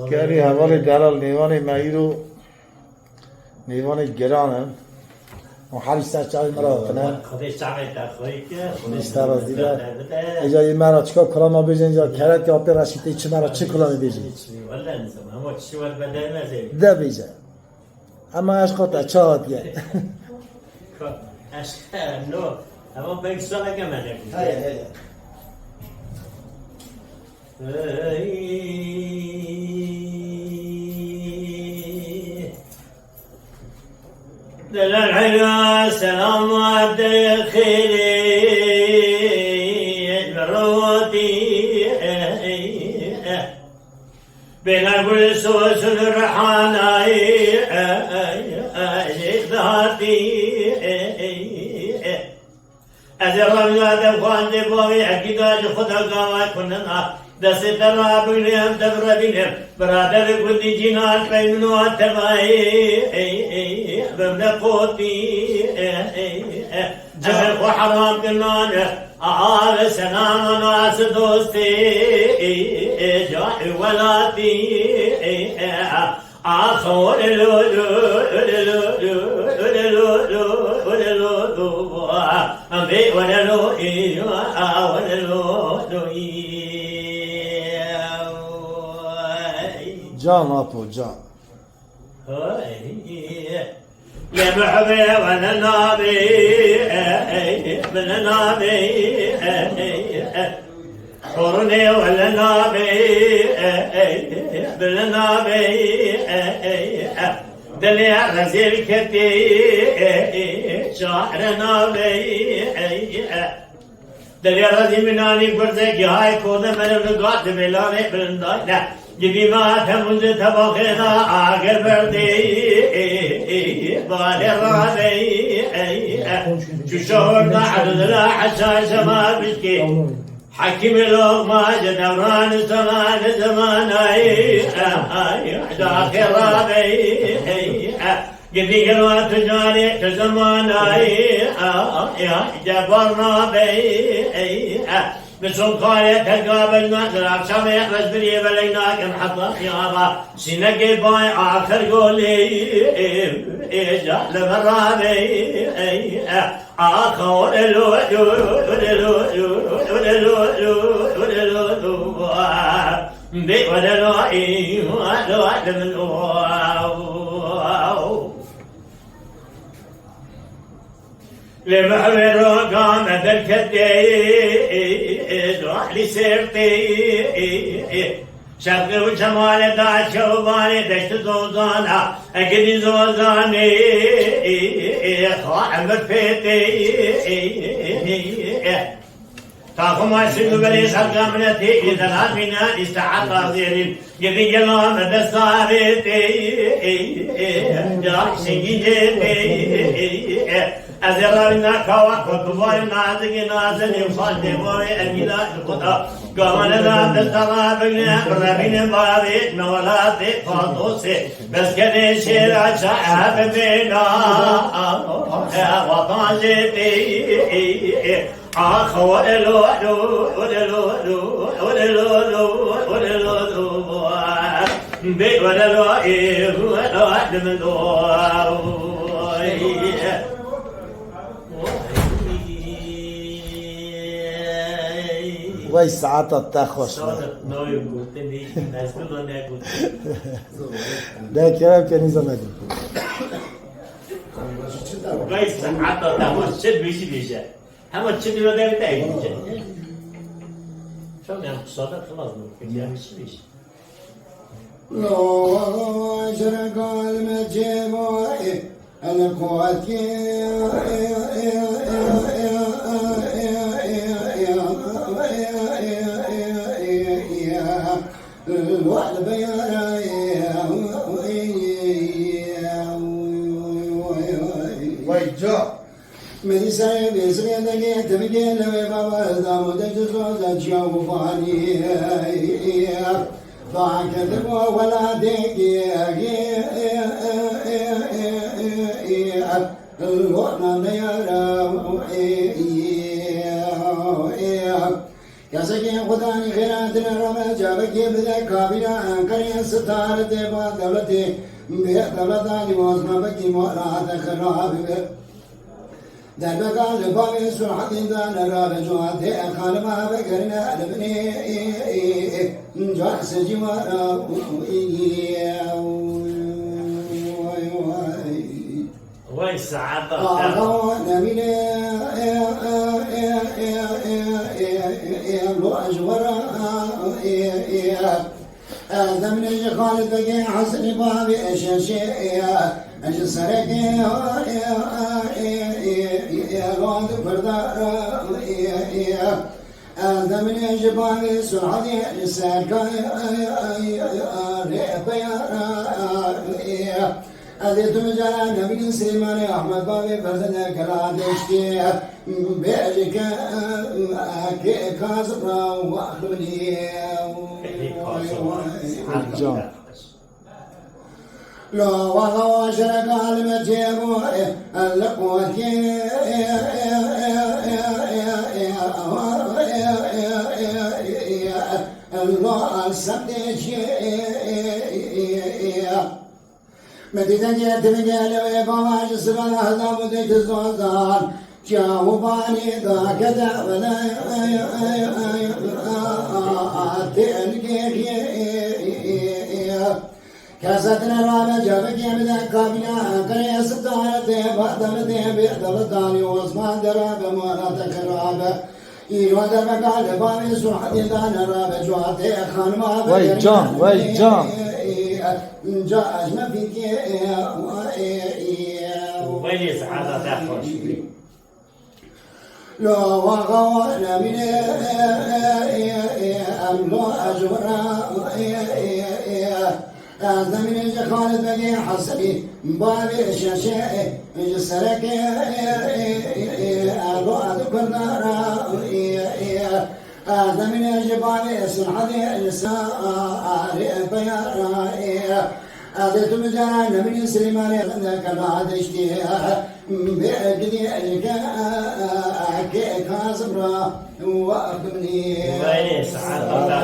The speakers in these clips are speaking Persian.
کاری حوالی دلال نیوان مایرو نیوان گرانه و حالی سر چای مرا کنه خودش چای دخوایی که نیسته را دیده اینجا این مرا چکا کلاما بیجه اینجا کرد که آپی رشیده چه مرا چه کلامی بیجه والله نزم اما چی ور بده نزیم ده بیجه اما عشقاتا چه هاتیه عشق نو اما بگ ساله که من هیه دل العلا سلام الدخيلي البرودي بين القلسوس الرحاناي ذاتي أزرنا دفوان دفوي أكيداج خدا قوات كننا دست درا بگنیم دبر بینیم برادر کندی جینات پیمنوات تبایی بمن قوتی جمع خو حرام کنان آل سنان و ناس دوستی جائی ولاتی آخور لولو أمبي وللو جان آپو جان يا محبي وانا نابي من نابي حورني ولا نابي من نابي دنيا غزير كتي شعر نابي دنيا غزي مناني برزك هاي كودا من الرقات ملاني برنداي جدي ما تمز تبخنا آخر بردي بالرادي ششورنا عددنا حساس ما بشكي حكيم الأغمى دوران زمان زماني داخل رابي جدي قلوا تجاري تزماني جبرنا بي بسم قاية تقابلنا الأقسام يحبس بري بلينا كم حطا خيارا سنقي باي آخر قولي جعل مرابي آخر لمحور قامت الكديد وحلي سيرتي شرقي وشمال داعت شوباني دشت زوزانا اقدي زوزاني خواعم الفيتي تاخو ما سيدو بلي شرقا منتي إذا الهامنا استعاد غازيرين قدي جلام دستاريتي جاك سنجيتي أزرارنا كوا كتبوا نازك نازل يوصل دبوي الجدار القطع قامنا دسترا بنا بربنا بارك نولات فاضوسي بس كده شيرا شعب بنا وطن جدي آخو ولو بي ولو وای ساعت تا خوش ده کرم که نیزم نگم وای ساعت تا خوش چه بیشی بیشه همه چه دیو داری تایی بیشه شو نیم صادق خلاص نو که چی بیشه لو أجرق المجموعي القواتي الوحد ويجا من سايب يسري دقيت بقيل بابا دام دجزوز أجاو فاني ضاعك ذبو ولا دقيق الوحنا نيرا يا سكين خداني خيراتنا رمى جابك بذاك كابينا أنكري ستارة با دولتي دولتاني واسمى بكي مؤلاء خراب دربك لبابي سرحة دان راب جواد خان ما بكرنا لبني جرس جوارا وين السعادة؟ نبيل لو أجورا من خالد بقي حسن بابي أشاشي أجسرك غاد بردار من جبابي سرعدي لساك أذيت مجانا نبي سليمان أحمد بابي بردنا كرادشتي بيجك كاسبرا وأخلوني لا وهو شرك المجيب اللقوة الله السبتش مدينة جات مجال ويبواج سبحان الله مدينة الزوزان جاوباني ذاك ذا ولا كاساتنا رانا جابك يا بدا كابنا كريا ستارة بعدم بيعدل داني واسمان دراب مرات خراب إيرو درب قال بامي سوحد دان راب جوات خان ما وي جام جاء ما فيك وين السعادة تاخذ؟ لا وغوانا من أملو أجورا هذا من خالد بقي حسبي بابي شاشة جسرك أبو أذكر نارا هذا من جبالي سنحدي النساء بيارا هذا تمجانا من سليمان ذاك بعد اشتياء بأجدي الكاك كازبرا وأخبني وين السعادة؟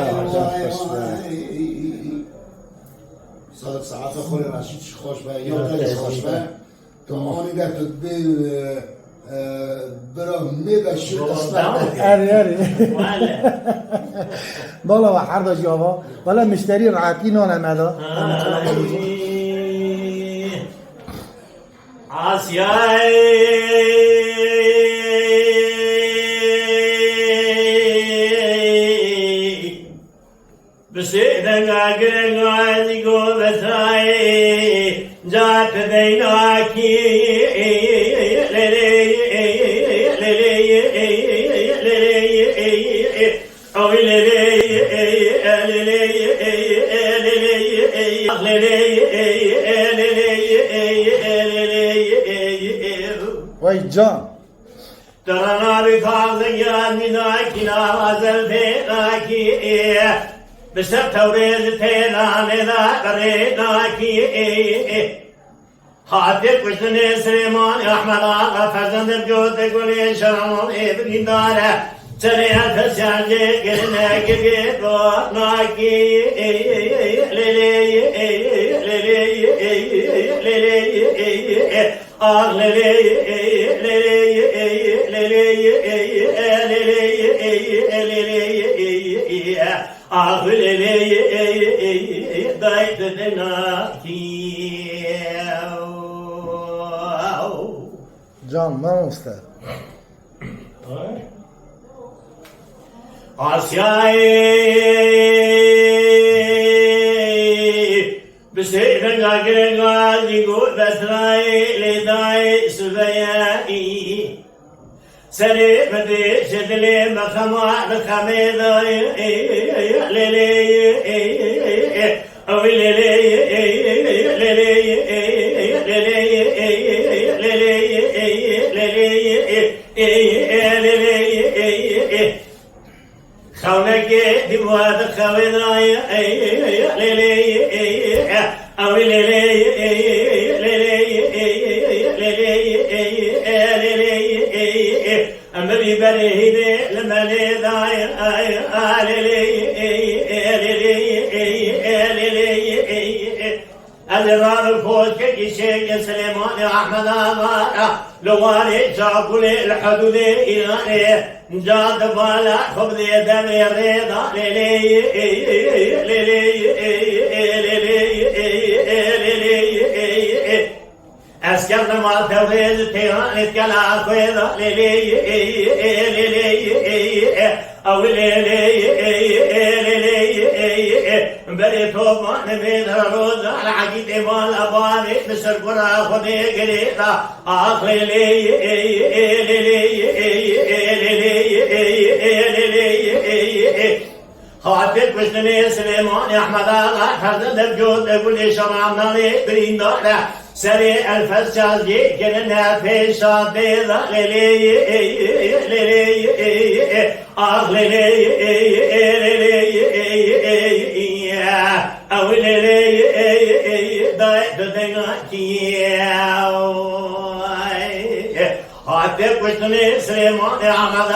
صادق ساعات خوری راشید خوش به یا دلیل خوش به تو آنی در تدبیر برا میبشید اری بالا و حرد جاوا ولا مشتری رعاکی نانه مدا بسيدنا قرنا ذيقو بسراي جات ديناكي وي جان ترانا بفاضيان مناكي نازل فيناكي بسبت وريز تيلان لا قريناكي حاتف وشتني سليمان أحمد آغا فرزند بجوت قولي شرمون ابن داره سريع فسانجي قرنا كبيرو ناكي جان ما مستر آسیایی بسیدن گرن غازی گو بسرای لیدای سبیایی سری بدی شدلی مخما دخمی دای لیلی اوی لیلی خونك دموات خويناي او اما ببرهد لما لداي الرار الكوش كيشي سليمان أحمد أمارة لوالي شاكل الحدود إيراني جاد بالا خبز دمي الرضا للي أسكر ما توريد تيران اتكلا خويدا للي أو بري توبا نبيد روزا العقيد مال أباني بسر قرى خذي قريطا آخر خاطر كشتني سليمان أحمد آغا خرد الجود قولي شرعنا لي برين دارة سري الفسجاز جي كننا في شاطيضا آخ أو دايت حتى كشتني سليمان أحمد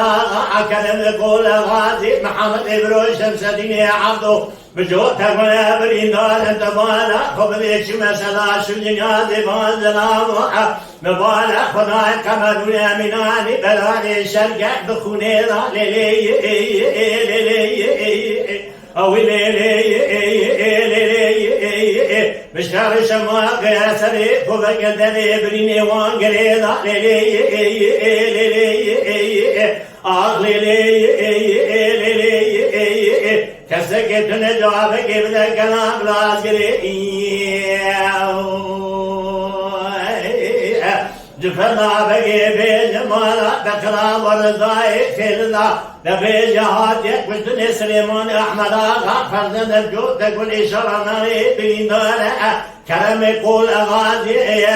أكلم لكل غازي محمد إبرو شمس الدين عبدو بجوتك ولا بريندار انت بالا خبريش مسلا شجنيا ديبان زلام مبالا خداي كمالونا مناني بلاني شرقك بخوني ليلي او مشار شماغ يا سري فوق دني بريني وانغري كسكت نجواب كيف كلام لازري جفنا بقي بجمالا بكرا ورزاي خلدا دبي جهات يكبشتني سليمان احمد آغا فرزن الجود تقول اشارة ناري بليندار كرم يقول اغازي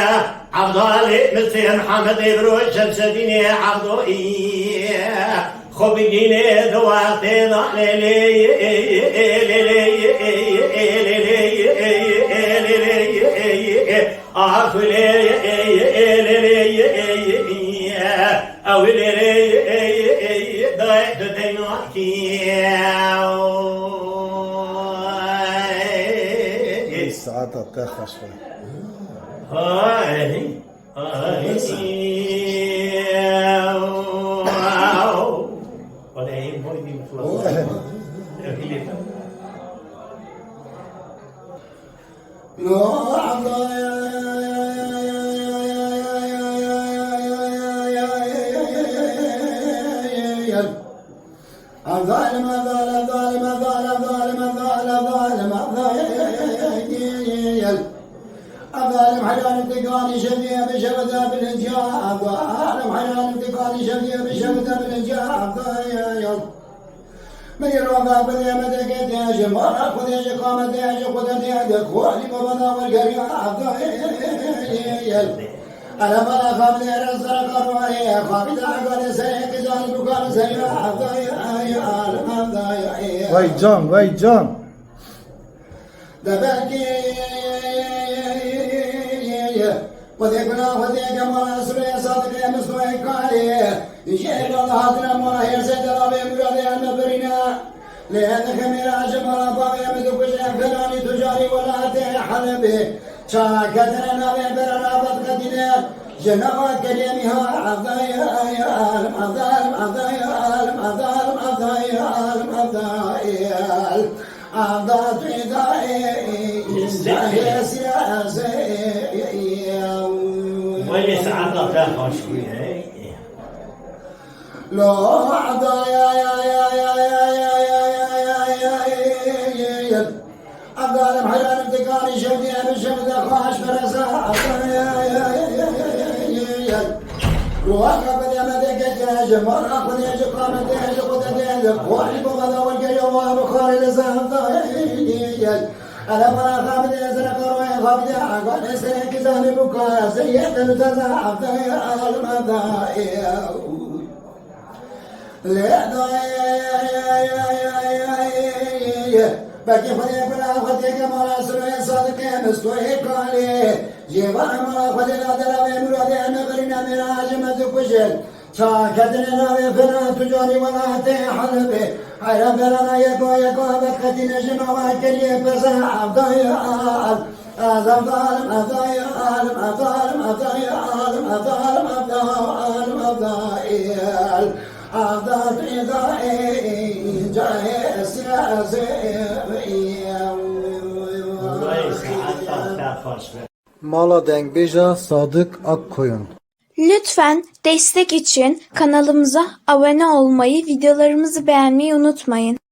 عبدالي مثل محمد ابرو شمس الدين عبدو خب ديني دواتي ضالي أو ضايت دينوكي ساعات أتأخر شوي. هاي ولا هي مويدي مخلصة الظالم الظالم الظالم الظالم الظالم الظالم الظالم حيان انتقالي شفيه بشبذا بالانجاء الظالم حيان انتقالي شفيه بشبذا بالانجاء من الرفا بدي مدقت يا جمال خذ يا قامت يا خذ يا خوالي بابا والقرية أنا ما أخاف لي رزق القرآن أخاف إذا أقول سيك زال بكار سيرا Wait John, wait John. دبكي وذكرنا وذيك ما أسرع صادق يا مستوى كاري يشهد الله هذا ما هي سيد ربي مراد أن برينا لهذا كميرا جمال بابي مدوكش فلاني تجاري ولا تحل به شاكتنا نبي برنا بدقتنا جنوا كلمها عضايا عضايا عضايا عضايا عضايا عضايا عضات عضايا سياسي وين سعادة تاخذ شوية لا عضايا يا يا يا يا يا الظالم حيان انتقالي شوقي بالشمس خاش برزا وواقف يا مدقت يا جمال اخذ يا جقامة يا جقودة يا جقوالي بغضا والقيوة بخاري لزهم أنا ما خابد يا زنقر ويا خابد يا عقل يسرق زهني بكا سيئة نتزعب يا المضايا باقي خذي بلا خذي كمال سرية صادق مستوي كالي جيبان ما خذي لا دلا بمراد أنا برينا من عجمة كشل شاكتنا نبي فلا تجاري ولا تحل به حيرا فلا يكو بكتنا جمع وكلي بسا عبدايا Adam darım adayı alım adarım adayı alım adarım adarım adayı adat idai cahe siraze Mala Dengbeja Sadık Akkoyun. Lütfen destek için kanalımıza abone olmayı, videolarımızı beğenmeyi unutmayın.